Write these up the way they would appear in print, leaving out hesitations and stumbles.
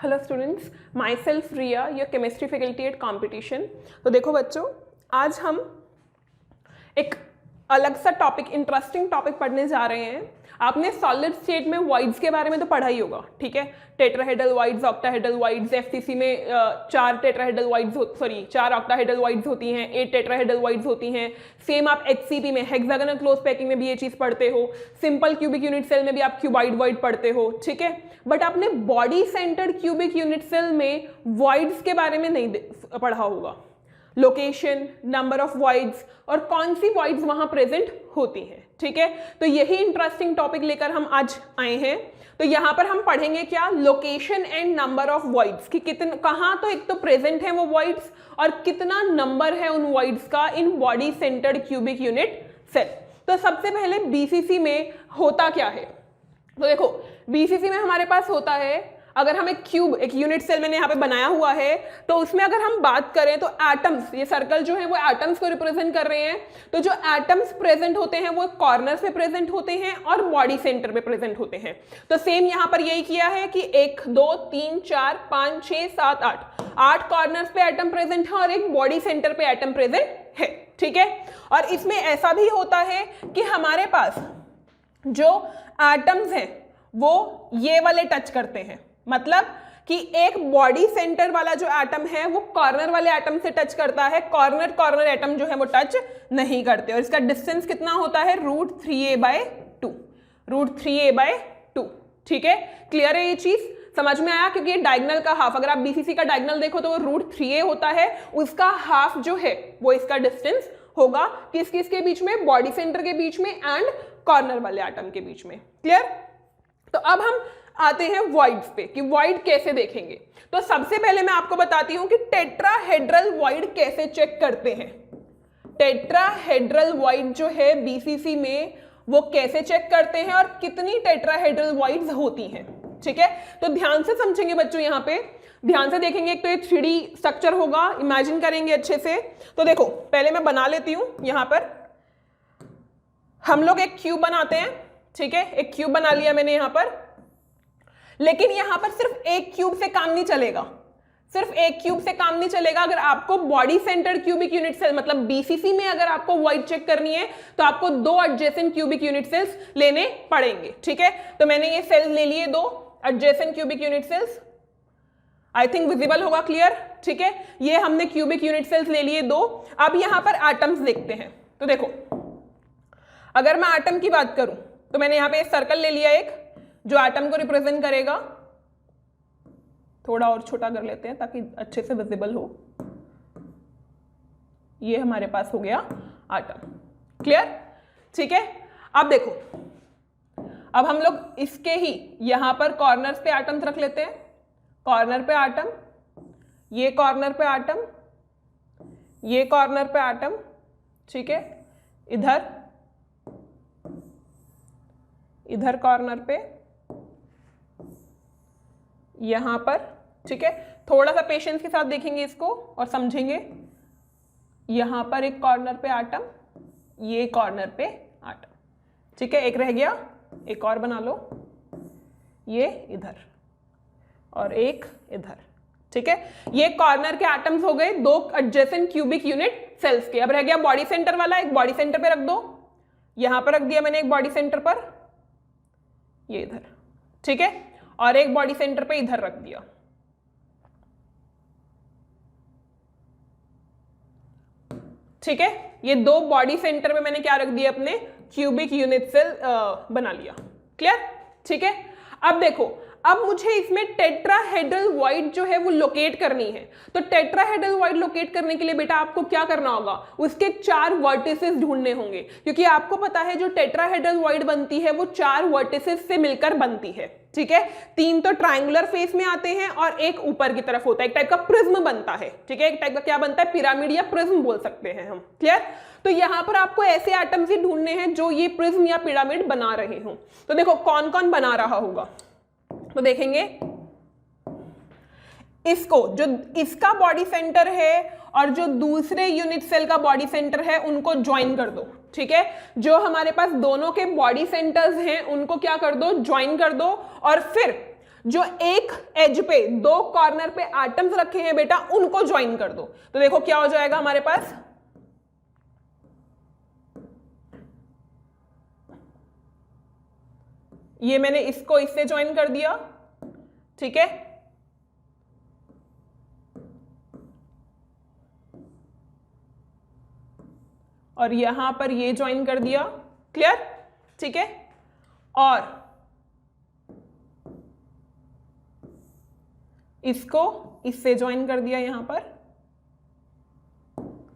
Hello students, my self Riya, your chemistry faculty at competition. तो देखो बच्चों, आज हम एक अलग सा टॉपिक, इंटरेस्टिंग टॉपिक पढ़ने जा रहे हैं। आपने सॉलिड स्टेट में वॉइड्स के बारे में तो पढ़ा ही होगा, ठीक है। Tetrahedral voids, octahedral voids, FCC में 4 टेट्राहेड्रल वॉइड्स, 4 ऑक्टाहेड्रल वॉइड्स होती हैं, 8 टेट्राहेड्रल वॉइड्स होती हैं। सेम आप एचसीपी में, हेक्सागोनल क्लोज पैकिंग में भी ये चीज़ पढ़ते हो। सिंपल क्यूबिक यूनिट सेल में भी आप क्यूबाइड वॉइड पढ़ते हो, ठीक है। बट आपने body centred cubic unit cell में वॉइड्स के बारे में नहीं पढ़ा होगा। लोकेशन, नंबर ऑफ वॉइड्स और कौन सी वॉइड्स वहां प्रेजेंट होती हैं, ठीक है। तो यही इंटरेस्टिंग टॉपिक लेकर हम आज आए हैं। तो यहां पर हम पढ़ेंगे क्या, location and number of voids, कि कितने, कहां तो एक तो प्रेजेंट है वो वॉइड्स और कितना नंबर है उन वॉइड्स का in body centred cubic unit cell. तो सबसे पहले बीसीसी में होता क्या है। तो देखो, बीसीसी में हमारे पास होता है, अगर हम एक यूनिट सेल मैंने यहाँ पे बनाया हुआ है, तो उसमें अगर हम बात करें तो एटम्स, ये सर्कल जो है वो एटम्स को रिप्रेजेंट कर रहे हैं। तो जो एटम्स प्रेजेंट होते हैं वो कॉर्नर्स पे प्रेजेंट होते हैं और बॉडी सेंटर पे प्रेजेंट होते हैं। तो सेम यहाँ पर यही किया है कि 1 2 3 4 5 6 7 8 कॉर्नर्स पे एटम प्रेजेंट है और एक बॉडी सेंटर पे एटम प्रेजेंट है, ठीक है। और इसमें ऐसा भी होता है कि हमारे पास जो एटम्स हैं वो ये वाले टच करते हैं, मतलब कि एक बॉडी सेंटर वाला जो एटम है वो कॉर्नर वाले एटम से टच करता है, कॉर्नर एटम जो है वो टच नहीं करते। और इसका डिस्टेंस कितना होता है, √3a/2, √3a/2, ठीक है। क्लियर है ये चीज, समझ में आया। क्योंकि ये डायगोनल का हाफ, अगर आप बीसीसी का डायगोनल देखो तो वो √3a होता है, उसका हाफ जो है वो इसका डिस्टेंस होगा किसके बीच में, बॉडी सेंटर के बीच में एंड कॉर्नर वाले एटम के बीच में। क्लियर। तो अब हम आते हैं वॉइड्स पे कि वॉइड कैसे देखेंगे। तो सबसे पहले मैं आपको बताती हूं कि टेट्राहेड्रल वॉइड कैसे चेक करते हैं। टेट्राहेड्रल वॉइड जो है बीसीसी में वो कैसे चेक करते हैं और कितनी टेट्राहेड्रल वॉइड्स होती हैं, ठीक है। तो ध्यान से समझेंगे बच्चों, यहां पे ध्यान से देखेंगे। एक तो ये 3D स्ट्रक्चर होगा, इमेजिन करेंगे अच्छे से। तो देखो, पहले मैं बना लेती हूं। यहां पर हम लोग एक क्यूब बनाते हैं, ठीक है। एक क्यूब बना लिया मैंने यहां पर, लेकिन यहां पर सिर्फ एक क्यूब से काम नहीं चलेगा, सिर्फ एक क्यूब से काम नहीं चलेगा। अगर आपको body centred cubic unit cell मतलब बीसीसी में अगर आपको वॉइड चेक करनी है तो आपको 2 एडजेसेंट क्यूबिक यूनिट सेल्स लेने पड़ेंगे, ठीक है। तो मैंने ये सेल्स ले लिए, 2 adjacent cubic unit cells, I think visible होगा, क्लियर, ठीक है। ये हमने क्यूबिक यूनिट सेल्स ले लिए 2। अब यहां पर एटम्स देखते हैं। तो देखो, अगर मैं एटम की बात करूं तो मैंने यहां पे एक सर्कल ले लिया, एक जो एटम को रिप्रेजेंट करेगा। थोड़ा और छोटा कर लेते हैं ताकि अच्छे से विजिबल हो। ये हमारे पास हो गया एटम, क्लियर, ठीक है। अब देखो, अब हम लोग इसके ही यहां पर कॉर्नर्स पे एटम्स रख लेते हैं। कॉर्नर पे एटम, ये कॉर्नर पे एटम, ये कॉर्नर पे एटम, ठीक है। इधर कॉर्नर पे, यहां पर, ठीक है। थोड़ा सा पेशेंस के साथ देखेंगे इसको और समझेंगे। यहां पर एक कॉर्नर पे एटम, ये कॉर्नर पे एटम, ठीक है। एक रह गया, एक और बना लो, ये इधर और एक इधर, ठीक है। ये कॉर्नर के एटम्स हो गए 2 एडजेसेंट क्यूबिक यूनिट सेल्स के। अब रह गया बॉडी सेंटर वाला, एक बॉडी सेंटर पे रख दो। यहां पर रख दिया मैंने एक बॉडी सेंटर पर, ये इधर, ठीक है। और एक बॉडी सेंटर पे इधर रख दिया, ठीक है। ये 2 बॉडी सेंटर पे मैंने क्या रख दिया, अपने क्यूबिक यूनिट सेल बना लिया, क्लियर, ठीक है। अब देखो, अब मुझे इसमें टेट्राहेड्रल वॉइड जो है वो लोकेट करनी है। तो टेट्राहेड्रल वॉइड लोकेट करने के लिए बेटा आपको क्या करना होगा, उसके 4 वर्टिसेस ढूंढने होंगे। क्योंकि आपको पता है जो टेट्राहेड्रल वॉइड बनती है वो 4 वर्टिसेस से मिलकर बनती है, ठीक है। 3 तो ट्रायंगुलर फेस में आते हैं और एक ऊपर की तरफ होता है, एक टाइप का प्रिज्म बनता है, ठीक है। एक टाइप का क्या बनता है, पिरामिड या प्रिज्म बोल सकते हैं हम, क्लियर। तो यहां पर आपको ऐसे एटम्स ही ढूंढने हैं जो ये प्रिज्म या पिरामिड बना रहे हो। तो देखो कौन कौन बना रहा होगा, तो देखेंगे इसको, जो इसका बॉडी सेंटर है और जो दूसरे यूनिट सेल का बॉडी सेंटर है उनको ज्वाइन कर दो, ठीक है। जो हमारे पास दोनों के बॉडी सेंटर्स हैं उनको क्या कर दो, ज्वाइन कर दो। और फिर जो एक एज पे, दो कॉर्नर पे एटम्स रखे हैं बेटा, उनको ज्वाइन कर दो। तो देखो क्या हो जाएगा हमारे पास, ये मैंने इसको इससे ज्वाइन कर दिया, ठीक है, और यहां पर ये ज्वाइन कर दिया, क्लियर, ठीक है, और इसको इससे ज्वाइन कर दिया यहां पर,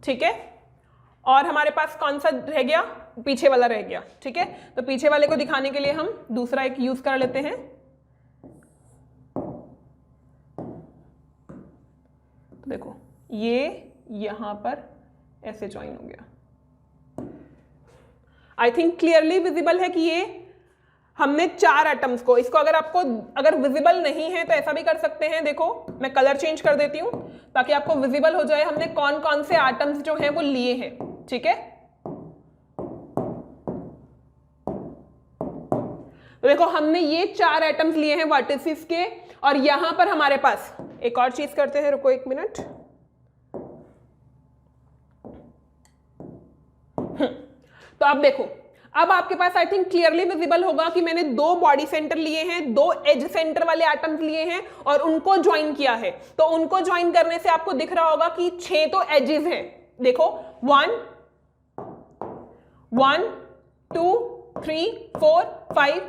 ठीक है, और हमारे पास कौन सा रह गया, पीछे वाला रह गया, ठीक है। तो पीछे वाले को दिखाने के लिए हम दूसरा एक यूज कर लेते हैं। तो देखो ये यहां पर ऐसे ज्वाइन हो गया। आई थिंक क्लियरली विजिबल है कि ये हमने 4 एटम्स को, इसको अगर विजिबल नहीं है तो ऐसा भी कर सकते हैं, देखो मैं कलर चेंज कर देती हूं ताकि आपको विजिबल हो जाए हमने कौन कौन से एटम्स जो हैं वो लिए हैं, ठीक है। तो देखो हमने ये 4 एटम्स लिए हैं वर्टिसेस के, और यहां पर हमारे पास एक और चीज करते हैं, रुको 1 मिनट। तो अब देखो, अब आपके पास आई थिंक क्लियरली विजिबल होगा कि मैंने 2 बॉडी सेंटर लिए हैं, 2 एज सेंटर वाले एटम्स लिए हैं और उनको ज्वाइन किया है। तो उनको ज्वाइन करने से आपको दिख रहा होगा कि 6 तो एजेस हैं, देखो 1 2 3 4 5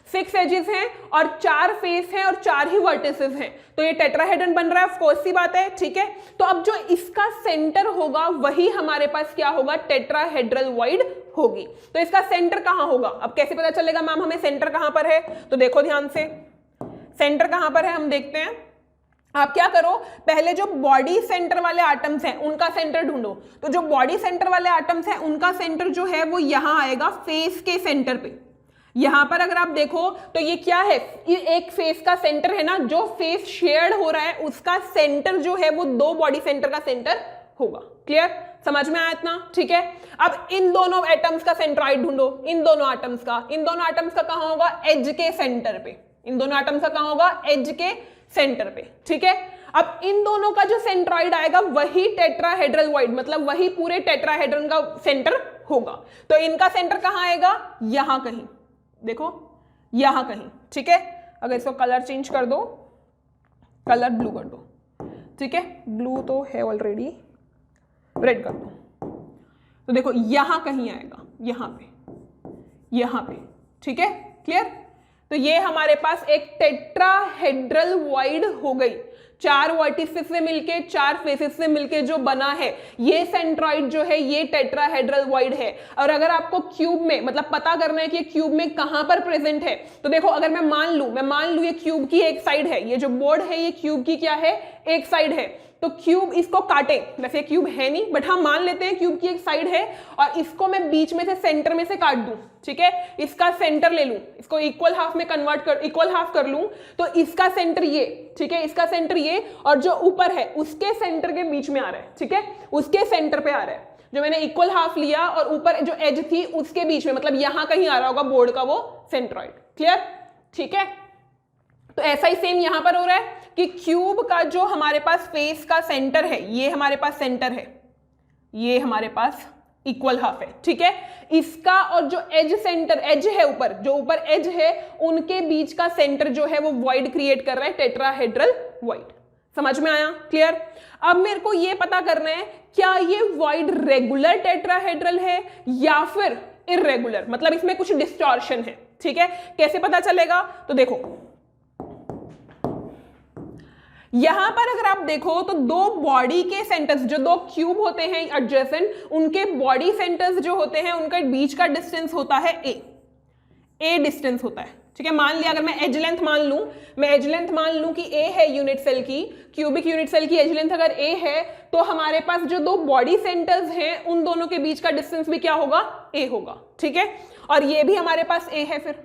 6 एजेस हैं और 4 फेस हैं और 4 ही वर्टिसेस हैं। तो ये टेट्राहेड्रन बन रहा है, ऑफ कोर्स सी बात है, ठीक है। तो अब जो इसका सेंटर होगा वही हमारे पास क्या होगा, टेट्राहेड्रल वॉइड होगी। तो इसका सेंटर कहां होगा, अब कैसे पता चलेगा मैम हमें सेंटर कहां पर है, तो देखो ध्यान से, सेंटर कहां पर है हम देखते हैं। आप क्या करो, पहले जो बॉडी सेंटर वाले एटम्स हैं उनका सेंटर ढूंढो। तो जो बॉडी सेंटर वाले एटम्स हैं उनका सेंटर जो है वो यहां आएगा, फेस के सेंटर पे। यहां पर अगर आप देखो तो ये क्या है, ये एक फेस का सेंटर है ना, जो फेस शेयर्ड हो रहा है उसका सेंटर जो है वो 2 बॉडी सेंटर का सेंटर होगा। क्लियर, समझ में आया इतना, ठीक है। अब इन दोनों एटम्स का सेंट्रॉइड ढूंढो, इन दोनों एटम्स का कहां होगा, एज के सेंटर पे। इन दोनों एटम्स का कहां होगा, एज के सेंटर पे, ठीक है। अब इन दोनों का जो सेंट्रॉइड आएगा वही टेट्राहेड्रल वॉइड, मतलब वही पूरे टेट्राहेड्रन का सेंटर होगा। तो इनका सेंटर कहां आएगा, यहां कहीं, देखो यहां कहीं, ठीक है। अगर इसको कलर चेंज कर दो, कलर ब्लू कर दो, ठीक है, ब्लू तो है ऑलरेडी, रेड कर दो, तो देखो यहां कहीं आएगा, यहां पे, ठीक है, क्लियर। तो ये हमारे पास एक टेट्राहेड्रल वॉइड हो गई, 4 वर्टिसेस से मिलके 4 फेसेस से मिलके जो बना है ये सेंट्रॉइड जो है ये टेट्राहेड्रल वॉइड है। और अगर आपको क्यूब में मतलब पता करना है कि क्यूब में कहां पर प्रेजेंट है, तो देखो अगर मैं मान लूं ये क्यूब की एक साइड है, ये जो बोर्ड है ये क्यूब की क्या है, एक साइड है। तो क्यूब इसको काटे, वैसे क्यूब है नहीं बट हम मान लेते हैं क्यूब की एक साइड है, और इसको मैं बीच में से सेंटर में से काट दूं, ठीक है, इसका सेंटर ले लूं, इसको इक्वल हाफ कर लूं, तो इसका सेंटर ये, ठीक है, इसका सेंटर ये, और जो ऊपर है उसके सेंटर के बीच में आ रहा है, ठीक है, उसके सेंटर पे आ रहा है। जो मैंने इक्वल हाफ लिया और ऊपर जो एज थी उसके बीच में, मतलब यहां कहीं आ रहा होगा बोर्ड का वो सेंट्रॉइड। क्लियर, ठीक है। तो ऐसा ही सेम यहां पर हो रहा है कि क्यूब का जो हमारे पास फेस का सेंटर है, ये हमारे पास सेंटर है, ये हमारे पास इक्वल हाफ है, ठीक है। इसका और जो एज है ऊपर, जो ऊपर एज है उनके बीच का सेंटर जो है वो वॉइड क्रिएट कर रहा है, टेट्राहेड्रल वॉइड। समझ में आया, क्लियर। अब मेरे को ये पता करना है क्या ये वॉइड रेगुलर टेट्राहेड्रल है या फिर इररेगुलर, मतलब इसमें कुछ डिस्टॉर्शन है, ठीक है। कैसे पता चलेगा, तो देखो यहां पर अगर आप देखो तो 2 बॉडी के सेंटर्स, जो 2 क्यूब होते हैं एडजेसेंट, उनके बॉडी सेंटर्स जो होते हैं उनके बीच का डिस्टेंस होता है ए डिस्टेंस होता है, ठीक है। मान लिया अगर मैं एज लेंथ मान लूं कि ए है यूनिट सेल की, क्यूबिक यूनिट सेल की एज लेंथ अगर ए है, तो हमारे पास जो 2 बॉडी सेंटर्स हैं उन दोनों के बीच का डिस्टेंस भी क्या होगा, ए होगा, ठीक है। और ये भी हमारे पास ए है फिर,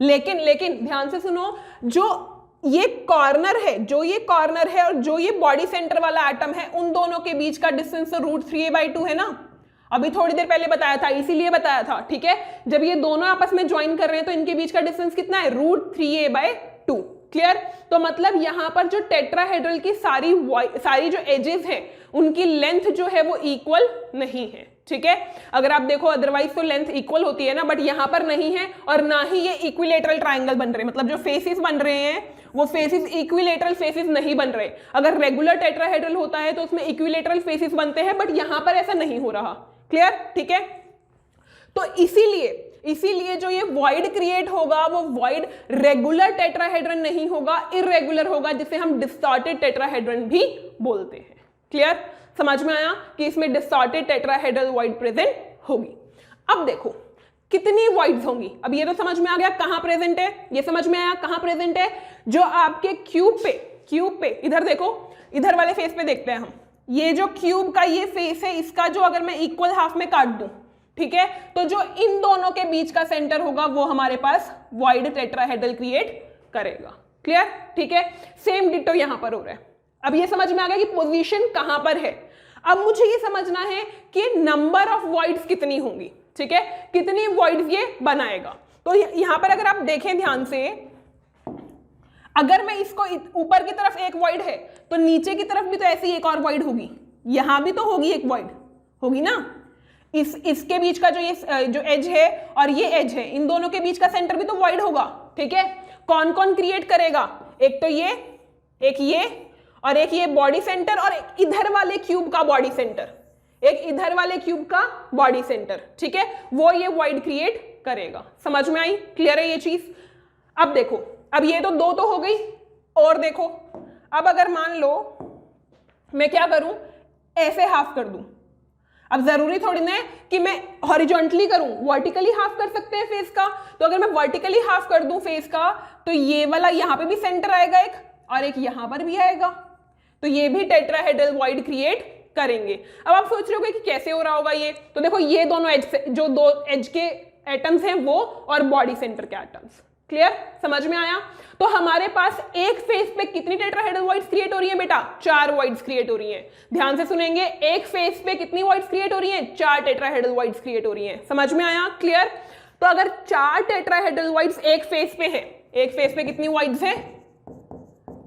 लेकिन ध्यान से सुनो, जो ये कॉर्नर है और जो ये बॉडी सेंटर वाला एटम है, उन दोनों के बीच का डिस्टेंस तो √3a/2 है ना। अभी थोड़ी देर पहले बताया था, इसीलिए बताया था, ठीक है। जब ये दोनों आपस में ज्वाइन कर रहे हैं तो इनके बीच का डिस्टेंस कितना है, √3a/2। क्लियर। तो मतलब यहां पर जो टेट्राहेड्रल की सारी जो एजेस हैं उनकी लेंथ जो है वो इक्वल नहीं है, ठीक है। अगर आप देखो अदरवाइज तो लेंथ इक्वल होती है ना, बट यहां पर नहीं है, और ना ही ये इक्विलेटरल ट्राइंगल बन रहे, मतलब जो फेसेस बन रहे हैं वो फेसेस इक्विलेटरल फेसेस नहीं बन रहे। अगर रेगुलर टेट्राहेड्रल होता है तो उसमें इक्विलेटरल फेसेस बनते हैं, बट यहां पर ऐसा नहीं हो रहा। क्लियर, ठीक है। तो इसीलिए जो ये वॉइड क्रिएट होगा वो वॉइड रेगुलर टेट्राहेड्रन नहीं होगा, इररेगुलर होगा, जिसे हम डिस्टॉर्टेड टेट्राहेड्रन भी बोलते हैं। क्लियर, समझ में आया कि इसमें डिस्टॉर्टेड टेट्राहेड्रल वॉइड प्रेजेंट होगी। अब देखो कितनी वॉइड्स होंगी। अब ये तो समझ में आ गया कहां प्रेजेंट है, ये समझ में आया कहां प्रेजेंट है। जो आपके क्यूब पे इधर देखो, इधर वाले फेस पे देखते हैं हम, ये जो क्यूब का ये फेस है, इसका जो अगर मैं इक्वल हाफ में काट दूं, ठीक है, तो जो इन दोनों के बीच का सेंटर होगा वो हमारे पास वॉइड टेट्राहेड्रल क्रिएट करेगा। क्लियर, ठीक है। सेम डिटो यहां पर हो रहा है। अब ये समझ में आ गया कि पोजीशन कहां पर है। अब मुझे ये समझना है कि नंबर ऑफ वॉइड्स कितनी होंगी, ठीक है, कितनी वॉइड्स ये बनाएगा। तो यहां पर अगर आप देखें ध्यान से, अगर मैं इसको ऊपर की तरफ एक वॉइड है तो नीचे की तरफ भी तो ऐसी एक और वॉइड होगी, यहां भी तो होगी एक वॉइड, होगी ना। इसके बीच का जो एज है और ये एज है, इन दोनों के बीच का सेंटर भी तो वॉइड होगा, ठीक है। कौन कौन क्रिएट करेगा, एक तो ये, एक ये, और एक ये बॉडी सेंटर, और एक इधर वाले क्यूब का बॉडी सेंटर, एक इधर वाले क्यूब का बॉडी सेंटर, ठीक है, वो ये वॉइड क्रिएट करेगा। समझ में आई, क्लियर है ये चीज। अब देखो, अब ये तो दो तो हो गई, और देखो अब अगर मान लो मैं क्या करूं, ऐसे हाफ कर दूं। अब जरूरी थोड़ी ना है कि मैं हॉरिजॉन्टली करूं, वर्टिकली हाफ कर सकते हैं फेस का। तो अगर मैं वर्टिकली हाफ कर दूं फेस का, तो ये वाला यहां पे भी सेंटर आएगा एक, और एक यहां पर भी आएगा, तो ये भी टेट्राहेड्रल वॉइड क्रिएट करेंगे। अब आप सोच रहे होगे कि कैसे हो रहा होगा ये, तो देखो ये दोनों एज, जो दो एज के एटम्स हैं वो, और बॉडी सेंटर के एटम्स। क्लियर, समझ में आया। तो हमारे पास एक फेस पे कितनी टेट्राहेड्रल वॉइड्स क्रिएट हो रही है बेटा, 4 वॉइड्स क्रिएट हो रही हैं। ध्यान से सुनेंगे, एक फेस पे कितनी वॉइड्स क्रिएट हो रही हैं, 4 टेट्राहेड्रल वॉइड्स क्रिएट हो रही हैं। समझ में आया, क्लियर। तो अगर 4 टेट्राहेड्रल वॉइड्स एक फेस पे है, एक फेस पे कितनी वॉइड्स है,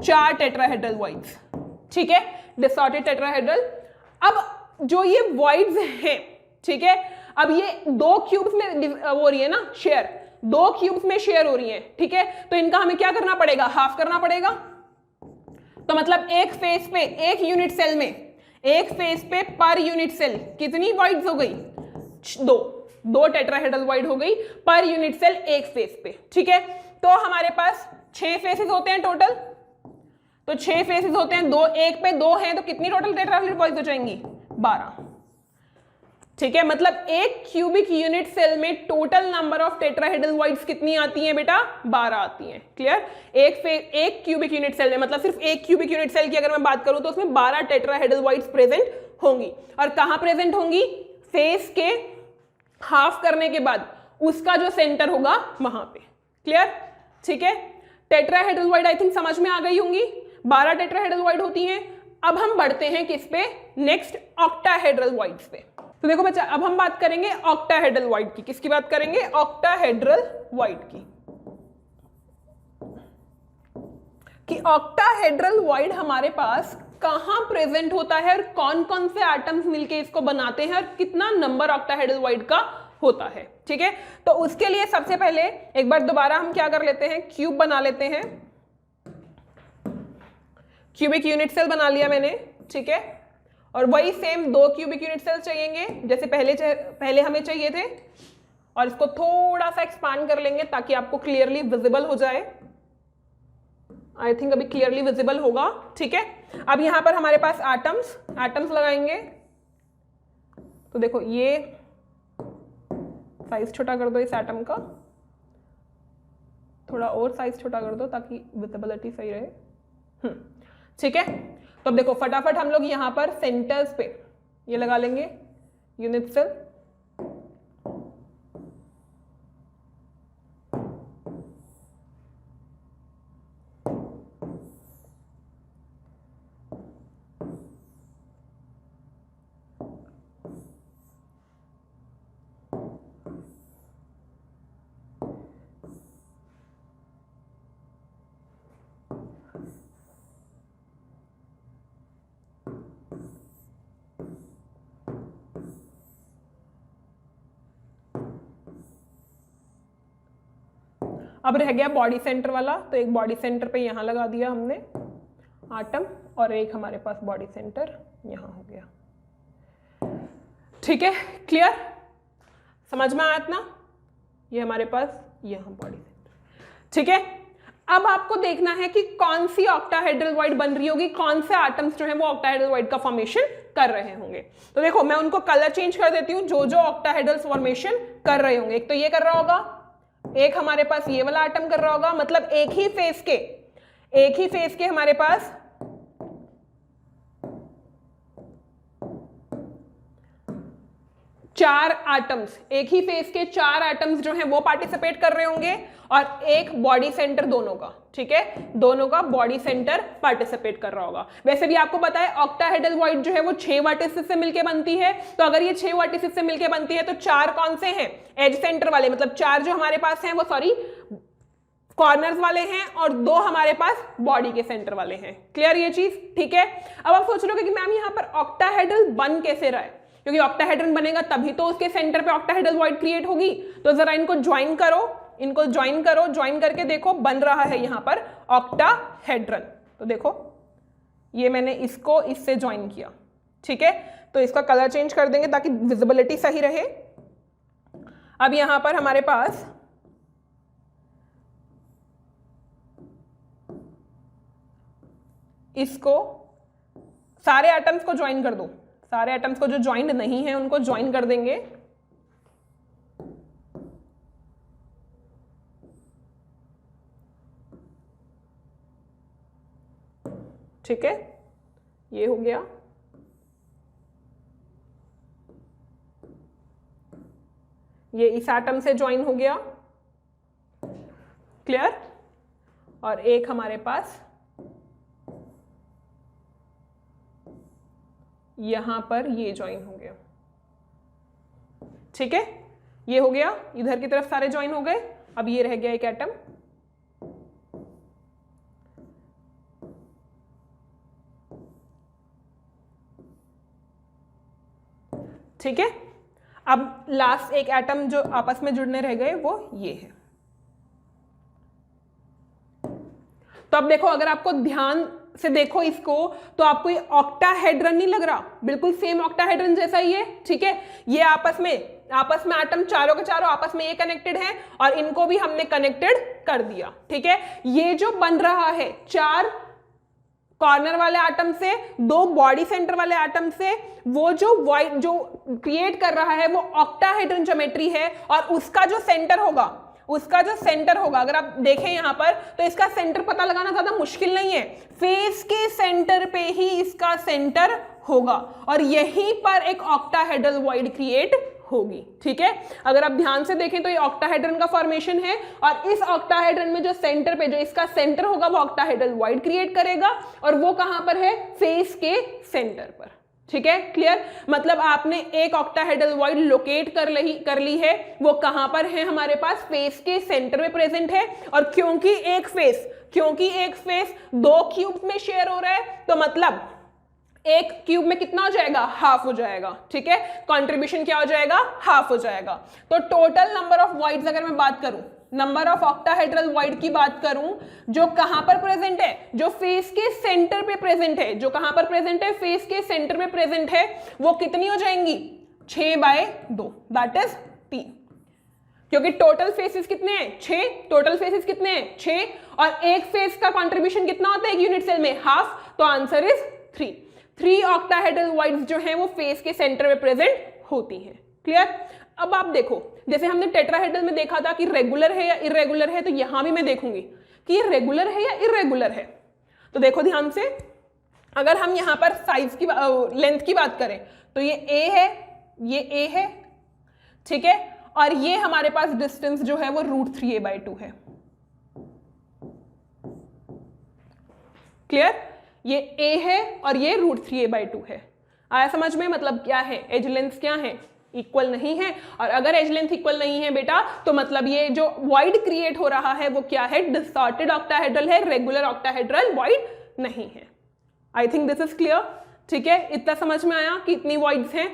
4 टेट्राहेड्रल वॉइड्स, ठीक है, डिसऑर्डेड टेट्राहेड्रल। अब जो ये वॉइड्स हैं, ठीक है, अब ये दो क्यूब्स में हो रही है ना शेयर, 2 क्यूब्स में शेयर हो रही हैं, ठीक है, तो इनका हमें क्या करना पड़ेगा, हाफ करना पड़ेगा। तो मतलब एक फेस पे, एक यूनिट सेल में, एक फेस पे पर यूनिट सेल कितनी वॉइड्स हो गई, 2 टेट्राहेड्रल वॉइड हो गई पर यूनिट सेल एक फेस पे, ठीक है। तो हमारे पास 6 फेसेस होते हैं टोटल, तो 6 फेसेस होते हैं, 2 एक पे 2 हैं, तो कितनी टोटल टेट्राहेड्रल वॉइड्स हो जाएंगी, 12, ठीक है। मतलब एक क्यूबिक यूनिट सेल में total number of tetrahedral voids कितनी आती हैं बेटा, 12 आती हैं। क्लियर, एक क्यूबिक यूनिट सेल में, मतलब सिर्फ एक क्यूबिक यूनिट सेल की अगर मैं बात करूं तो उसमें 12 टेट्राहेड्रल वॉइड्स प्रेजेंट होंगी। और कहां प्रेजेंट होंगी, फेस के हाफ करने के बाद उसका जो सेंटर होगा वहां पे। क्लियर, ठीक है। टेट्राहेड्रल वॉइड आई थिंक समझ में आ गई होंगी, 12 टेट्राहेड्रल वॉइड होती हैं। अब हम बढ़ते हैं किस पे, नेक्स्ट ऑक्टाहेड्रल वॉइड्स पे। तो देखो बच्चा, अब हम बात करेंगे ऑक्टाहेड्रल वॉइड की। किसकी बात करेंगे, ऑक्टाहेड्रल वॉइड की। कि ऑक्टाहेड्रल वॉइड हमारे पास कहां प्रेजेंट होता है और कौन कौन से एटम्स मिलके इसको बनाते हैं और कितना नंबर ऑक्टाहेड्रल वॉइड का होता है, ठीक है। तो उसके लिए सबसे पहले एक बार दोबारा हम क्या कर लेते हैं, क्यूब बना लेते हैं। क्यूबिक यूनिट सेल बना लिया मैंने, ठीक है। और वही सेम 2 क्यूबिक यूनिट सेल चाहिए जैसे पहले हमें चाहिए थे, और इसको थोड़ा सा एक्सपांड कर लेंगे ताकि आपको क्लियरली विजिबल हो जाए। आई थिंक अभी क्लियरली विजिबल होगा, ठीक है। अब यहां पर हमारे पास एटम्स लगाएंगे। तो देखो ये साइज छोटा कर दो इस एटम का, थोड़ा और साइज छोटा कर दो ताकि विजिबिलिटी सही रहे, ठीक है। तो अब देखो फटाफट हम लोग यहां पर सेंटर्स पे ये लगा लेंगे यूनिट सेल। अब रह गया बॉडी सेंटर वाला, तो एक बॉडी सेंटर पे यहां लगा दिया हमने आटम, और एक हमारे पास बॉडी सेंटर यहां हो गया। ठीक है, क्लियर, समझ में आया इतना? ये हमारे पास यहां बॉडी सेंटर। ठीक है, अब आपको देखना है कि कौन सी ऑक्टाहेड्रल वॉइड बन रही होगी, कौन से आटम्स जो है वो ऑक्टाहेड्रल वॉइड का फॉर्मेशन कर रहे होंगे। तो देखो मैं उनको कलर चेंज कर देती हूँ, जो जो ऑक्टाहेड्रल फॉर्मेशन कर रहे होंगे। एक तो ये कर रहा होगा, एक हमारे पास ये वाला आटम कर रहा होगा, मतलब एक ही फेस के हमारे पास चार आटम्स, एक ही फेस के चार आटम्स जो हैं वो पार्टिसिपेट कर रहे होंगे, और एक बॉडी सेंटर दोनों का, ठीक है, दोनों का बॉडी सेंटर पार्टिसिपेट कर रहा होगा। वैसे भी आपको पता है ऑक्टाहेड्रल वॉइड जो है वो 6 वर्टिसेस से मिलकर बनती है, तो अगर ये 6 वर्टिसेस से मिलकर बनती है तो 4 कौन से हैं, एज सेंटर वाले, मतलब 4 जो हमारे पास हैं वो कॉर्नर्स वाले हैं, और 2 हमारे पास बॉडी के सेंटर वाले हैं। क्लियर ये चीज? ठीक है। अब आप सोच लोगे कि मैम यहाँ पर ऑक्टाहेड्रल बन कैसे रहा है, क्योंकि ऑक्टाहेड्रन बनेगा तभी तो उसके सेंटर पे ऑक्टाहेड्रल वॉइड क्रिएट होगी। तो जरा इनको ज्वाइन करो, ज्वाइन करके देखो बन रहा है यहां पर ऑक्टाहेड्रन। तो देखो ये मैंने इसको इससे ज्वाइन किया, ठीक है, तो इसका कलर चेंज कर देंगे ताकि विजिबिलिटी सही रहे। अब यहां पर हमारे पास इसको सारे एटम्स को ज्वाइन कर दो, सारे एटम्स को जो ज्वाइंड नहीं है उनको ज्वाइन कर देंगे। ठीक है, ये हो गया। ये इस एटम से ज्वाइन हो गया, क्लियर, और एक हमारे पास यहां पर ये ज्वाइन हो गया। ठीक है, ये हो गया, इधर की तरफ सारे ज्वाइन हो गए। अब ये रह गया एक एटम, ठीक है। अब लास्ट एक एटम जो आपस में जुड़ने रह गए वो ये है। तो अब देखो, अगर आपको ध्यान से देखो इसको, तो आपको ये ऑक्टाहेड्रन नहीं लग रहा, बिल्कुल सेम ऑक्टाहेड्रन जैसा ही है। ठीक है, ये आपस में आटम चारों के चारों आपस में ये कनेक्टेड हैं, और इनको भी हमने कनेक्टेड कर दिया। ठीक है, ये जो बन रहा है 4 कॉर्नर वाले आटम से, 2 बॉडी सेंटर वाले आटम से, वो जो क्रिएट कर रहा है वो ऑक्टाहेड्रन ज्योमेट्री है, और उसका जो सेंटर होगा, अगर आप देखें यहां पर, तो इसका सेंटर पता लगाना ज्यादा मुश्किल नहीं है। फेस के सेंटर पे ही इसका सेंटर होगा, और यहीं पर एक ऑक्टाहेड्रल वॉइड क्रिएट होगी। ठीक है, अगर आप ध्यान से देखें तो ये ऑक्टाहेड्रन का फॉर्मेशन है, और इस ऑक्टाहेड्रन में जो सेंटर पे जो इसका सेंटर होगा वो ऑक्टाहेड्रल वॉइड क्रिएट करेगा, और वो कहां पर है, फेस के सेंटर पर। ठीक है, क्लियर, मतलब आपने एक ऑक्टाहेड्रल वॉइड लोकेट कर ली है, वो कहां पर है, हमारे पास फेस के सेंटर में प्रेजेंट है। और क्योंकि एक फेस 2 क्यूब में शेयर हो रहा है, तो मतलब एक क्यूब में कितना हो जाएगा, हाफ हो जाएगा। ठीक है, कंट्रीब्यूशन क्या हो जाएगा, हाफ हो जाएगा। तो टोटल नंबर ऑफ वॉइड्स अगर मैं बात करूं, नंबर ऑफ ऑक्टाहेड्रल वॉइड की बात करूं, जो कहां पर प्रेजेंट है, जो फेस के सेंटर पे प्रेजेंट है, जो कहां पर प्रेजेंट है, फेस के सेंटर पे प्रेजेंट है, वो कितनी हो जाएंगी, 6/2, दैट इज 3। क्योंकि टोटल फेसेस कितने हैं, 6, टोटल फेसेस कितने हैं, 6, और एक फेस का कंट्रीब्यूशन कितना होता है एक यूनिट सेल में, हाफ, तो आंसर इज 3 ऑक्टाहेड्रल वॉइड्स जो हैं वो फेस के सेंटर में प्रेजेंट होती हैं। क्लियर? अब आप देखो, जैसे हमने टेट्राहेड्रल में देखा था कि रेगुलर है या इरेगुलर है, तो यहां भी मैं देखूंगी कि ये रेगुलर है या इरेगुलर है। तो देखो ध्यान से, अगर हम यहां पर साइज की लेंथ की बात करें, तो ये ए है, ये ए है, ठीक है, और ये हमारे पास डिस्टेंस जो है वो √3a/2 है। क्लियर? ये a है और ये √3a/2 है। आया समझ में? मतलब क्या है, एज लेंथ क्या है, इक्वल नहीं है, और अगर एज लेंथ इक्वल नहीं है बेटा तो मतलब ये जो वॉइड क्रिएट हो रहा है वो क्या है, डिसऑर्डेड ऑक्टाहेड्रल है, रेगुलर ऑक्टाहेड्रल वॉइड नहीं है। I think this is clear. ठीक है, इतना समझ में आया कि इतनी वॉइड्स हैं।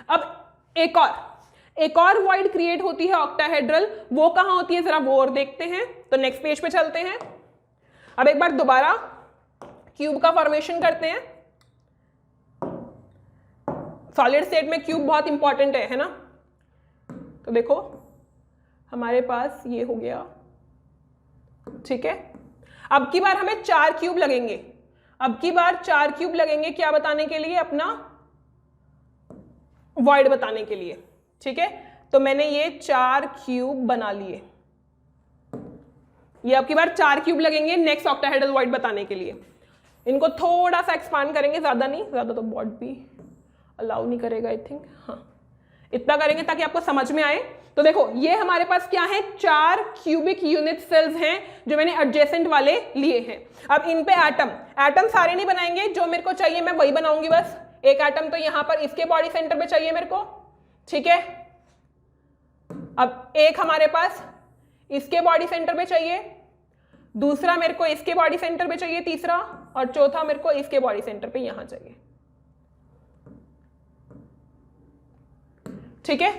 अब एक और वॉइड क्रिएट होती है ऑक्टाहेड्रल, वो कहां होती है जरा वो और देखते हैं। तो नेक्स्ट पेज पे चलते हैं। अब एक बार दोबारा क्यूब का फॉर्मेशन करते हैं। सॉलिड स्टेट में क्यूब बहुत इंपॉर्टेंट है ना। तो देखो हमारे पास ये हो गया। ठीक है, अब की बार हमें 4 क्यूब लगेंगे। अब की बार 4 क्यूब लगेंगे, क्या बताने के लिए, अपना वॉइड बताने के लिए। ठीक है, तो मैंने ये 4 क्यूब बना लिए। ये अब की बार 4 क्यूब लगेंगे नेक्स्ट ऑक्टाहेड्रल वॉइड बताने के लिए। इनको थोड़ा सा एक्सपांड करेंगे, ज्यादा नहीं, ज्यादा तो बॉड भी अलाउ नहीं करेगा आई थिंक। हाँ, इतना करेंगे ताकि आपको समझ में आए। तो देखो ये हमारे पास क्या है, 4 क्यूबिक यूनिट सेल्स हैं जो मैंने एडजेसेंट वाले लिए हैं। अब इन पे एटम सारे नहीं बनाएंगे, जो मेरे को चाहिए मैं वही बनाऊंगी बस। एक एटम तो यहां पर इसके बॉडी सेंटर पे चाहिए मेरे को। ठीक है, अब एक हमारे पास इसके बॉडी सेंटर पे चाहिए, दूसरा मेरे को इसके बॉडी सेंटर पे चाहिए, तीसरा, और चौथा मेरे को इसके बॉडी सेंटर पे यहां चाहिए। ठीक है,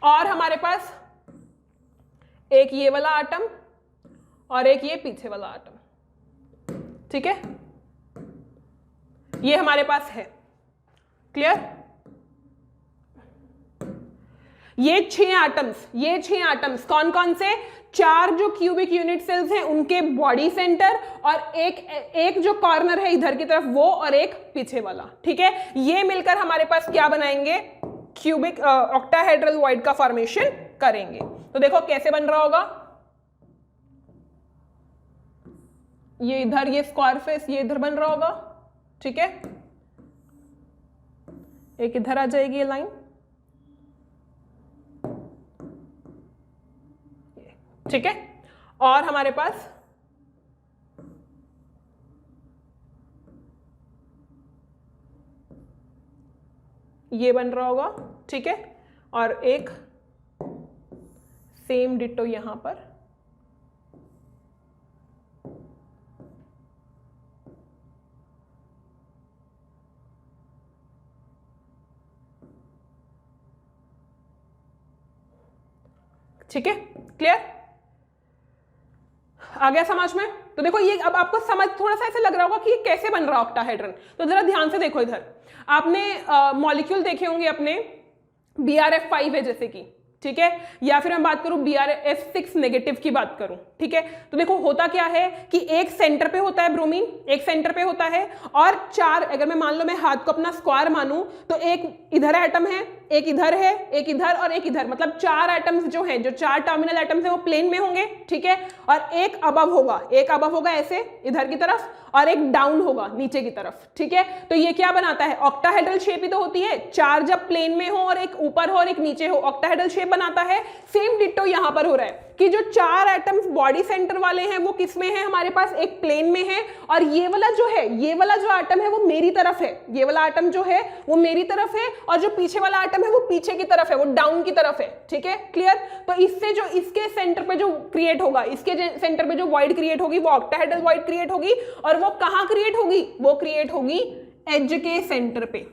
और हमारे पास एक ये वाला आटम और एक ये पीछे वाला आटम। ठीक है, ये हमारे पास है। क्लियर? ये 6 आटम्स कौन कौन से, 4 जो क्यूबिक यूनिट सेल्स हैं उनके बॉडी सेंटर, और एक जो कॉर्नर है इधर की तरफ वो, और एक पीछे वाला। ठीक है, ये मिलकर हमारे पास क्या बनाएंगे, क्यूबिक ऑक्टाहेड्रल वॉइड का फॉर्मेशन करेंगे। तो देखो कैसे बन रहा होगा, ये इधर ये स्क्वायर फेस ये इधर बन रहा होगा। ठीक है, एक इधर आ जाएगी ये लाइन। ठीक है, और हमारे पास ये बन रहा होगा। ठीक है, और एक सेम डिट्टो यहां पर। ठीक है, क्लियर? आ गया समझ में? तो देखो ये अब आपको समझ थोड़ा सा ऐसे लग रहा होगा कि ये कैसे बन रहा है ऑक्टाहेड्रन। तो जरा ध्यान से देखो, इधर आपने मॉलिक्यूल देखे होंगे अपने, BRF5 है जैसे कि। ठीक है, या फिर मैं बात करूं BRF6 नेगेटिव की बात करूं। ठीक है, तो देखो होता क्या है कि एक सेंटर पे होता है ब्रोमीन, एक सेंटर पे होता है, और 4, अगर मैं मान लो मैं हाथ को अपना स्क्वायर मानूं तो एक इधर एटम है, एक इधर है, एक इधर और एक इधर, मतलब 4 एटम्स जो हैं, जो 4 टर्मिनल एटम्स हैं वो प्लेन में होंगे। ठीक है, और एक अबव होगा ऐसे इधर की तरफ, और एक डाउन होगा नीचे की तरफ। ठीक है, तो ये क्या बनाता है, ऑक्टाहेड्रल शेप ही तो होती है। 4 जब प्लेन में हो और एक ऊपर हो और एक नीचे हो, ऑक्टाहेड्रल शेप बनाता है। सेम डिट्टो यहां पर हो रहा है कि जो 4 एटम्स बॉडी सेंटर वाले हैं वो किस में है, हमारे पास एक प्लेन में है, और ये वाला जो है, ये वाला जो एटम है वो मेरी तरफ है, ये वाला एटम जो है वो मेरी तरफ है, और जो पीछे वाला एटम है वो पीछे की तरफ है, वो डाउन की तरफ है। ठीक है, क्लियर? तो इससे जो इसके सेंटर पे जो क्रिएट होगा, इसके सेंटर पे जो वॉइड क्रिएट होगी वो ऑक्टाहेड्रल वॉइड क्रिएट होगी, और वो कहां क्रिएट होगी, वो क्रिएट होगी एज के सेंटर पे।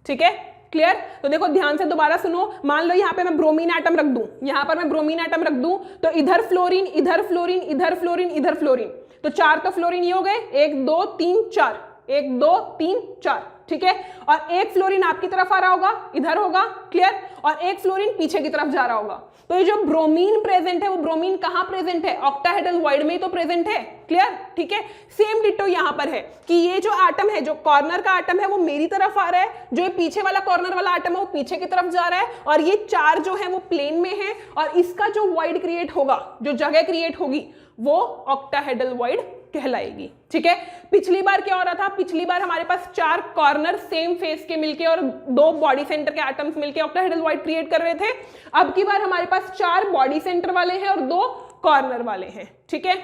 ठीक है, क्लियर? तो देखो ध्यान से दोबारा सुनो, मान लो यहां पे मैं ब्रोमीन एटम रख दूं, यहां पर मैं ब्रोमीन एटम रख दूं, तो इधर फ्लोरीन, इधर फ्लोरीन, इधर फ्लोरीन, इधर फ्लोरीन, तो 4 तो फ्लोरीन ये हो गए, 1 2 3 4, 1 2 3 4। ठीक है, और एक फ्लोरीन आपकी तरफ आ रहा होगा, इधर होगा, क्लियर? और एक फ्लोरीन पीछे की तरफ जा रहा होगा। तो ये जो ब्रोमीन प्रेजेंट है वो ब्रोमीन कहां प्रेजेंट है, ऑक्टाहेड्रल वॉइड में ही तो प्रेजेंट है। क्लियर? ठीक है, सेम डिट्टो यहां पर है कि ये जो एटम है, जो कॉर्नर का एटम है वो मेरी तरफ आ रहा है, जो ये पीछे वाला कॉर्नर वाला एटम है वो पीछे की तरफ जा रहा है, और ये 4 जो है वो प्लेन में है, और इसका जो वॉइड क्रिएट होगा, जो जगह क्रिएट होगी वो ऑक्टाहेड्रल वॉइड कहलाएगी। ठीक है, पिछली बार क्या हो रहा था, पिछली बार हमारे पास 4 कॉर्नर सेम फेस के मिलके और 2 बॉडी सेंटर के एटम्स मिलके ऑक्टाहेड्रल वॉइड क्रिएट कर रहे थे। अब की बार हमारे पास 4 बॉडी सेंटर वाले हैं और 2 कॉर्नर वाले हैं। ठीक है,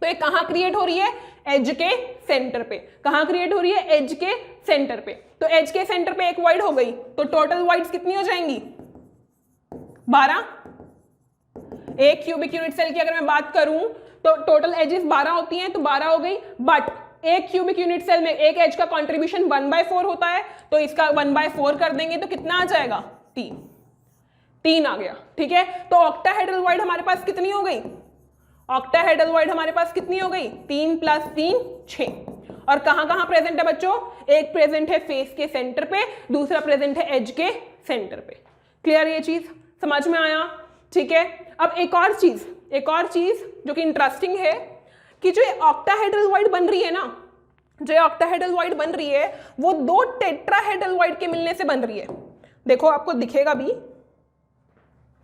तो ये कहाँ क्रिएट हो रही है? एज के सेंटर पे। कहाँ क्रिएट हो रही है? एज के सेंटर पे। तो एज के सेंटर पे एक वॉइड हो गई, तो टोटल वॉइड्स कितनी हो जाएंगी? 12। एक क्यूबिक यूनिट सेल की अगर मैं बात करूं तो टोटल एजेस 12 होती हैं, तो 12 हो गई। बट एक क्यूबिक यूनिट सेल में एक एज का कंट्रीब्यूशन 1/4 होता है, तो इसका 1/4 कर देंगे तो कितना आ जाएगा? 3 आ गया। ठीक है, तो ऑक्टाहेड्रल वॉइड हमारे पास कितनी हो गई? ऑक्टाहेड्रल वॉइड हमारे पास कितनी हो गई? 3 + 3 6। और कहां कहां प्रेजेंट है बच्चों? एक प्रेजेंट है फेस के सेंटर पे, दूसरा प्रेजेंट है एज के सेंटर पे। क्लियर? ये चीज समझ में आया? ठीक है, अब एक और चीज जो कि इंटरेस्टिंग है कि जो ऑक्टाहेड्रल वॉइड बन रही है ना, जो ऑक्टाहेड्रल वॉइड बन रही है वो 2 टेट्राहेड्रल वॉइड के मिलने से बन रही है। देखो आपको दिखेगा भी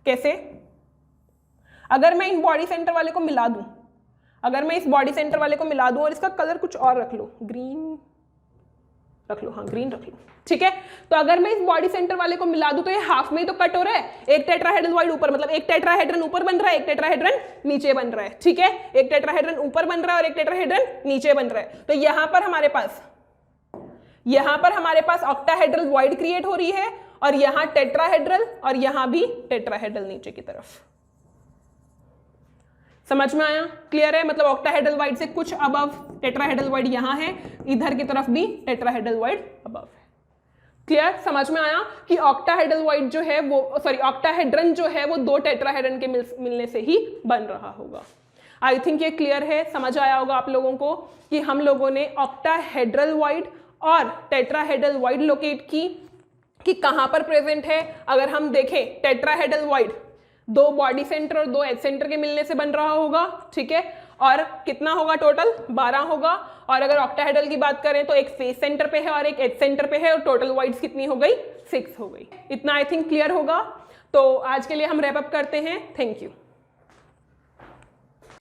कैसे। अगर मैं इन बॉडी सेंटर वाले को मिला दूं, अगर मैं इस बॉडी सेंटर वाले को मिला दूं और इसका कलर कुछ और रख लो, ग्रीन रख लो, हाँ ग्रीन रख लो, ठीक है। तो अगर मैं इस बॉडी सेंटर वाले को मिला दूं तो ये हाफ में ही तो कट हो रहा है। एक टेट्राहेड्रल वॉइड ऊपर, मतलब एक टेट्राहेड्रन ऊपर बन रहा है, एक टेट्राहेड्रन नीचे बन रहा है। ठीक है, एक टेट्राहेड्रन ऊपर बन रहा है और एक टेट्राहेड्रन नीचे बन रहा है। तो यहां पर हमारे पास ऑक्टाहेड्रल वॉइड क्रिएट हो रही है, और यहां टेट्राहेड्रल, और यहां भी टेट्राहेड्रल नीचे की तरफ। समझ में आया? क्लियर है? मतलब ऑक्टाहेड्रल वॉइड से कुछ अबव टेट्राहेड्रल वॉइड यहां है, इधर की तरफ भी टेट्राहेड्रल वॉइड अबव है। क्लियर? समझ में आया कि ऑक्टाहेड्रल वॉइड जो है वो, ऑक्टाहेड्रन जो है वो 2 टेट्राहेड्रन के मिलने से ही बन रहा होगा। आई थिंक ये क्लियर है, समझ आया होगा आप लोगों को कि हम लोगों ने ऑक्टाहेड्रल वॉइड और टेट्राहेड्रल वॉइड लोकेट की कि कहां पर प्रेजेंट है। अगर हम देखें टेट्राहेड्रल वॉइड 2 बॉडी सेंटर और 2 एज सेंटर के मिलने से बन रहा होगा। ठीक है, और कितना होगा? टोटल 12 होगा। और अगर ऑक्टाहेड्रल की बात करें तो एक फेस सेंटर पे है और एक एज सेंटर पे है, और टोटल वॉइड्स कितनी हो गई? 6 हो गई। इतना आई थिंक क्लियर होगा। तो आज के लिए हम रैप अप करते हैं। Thank you.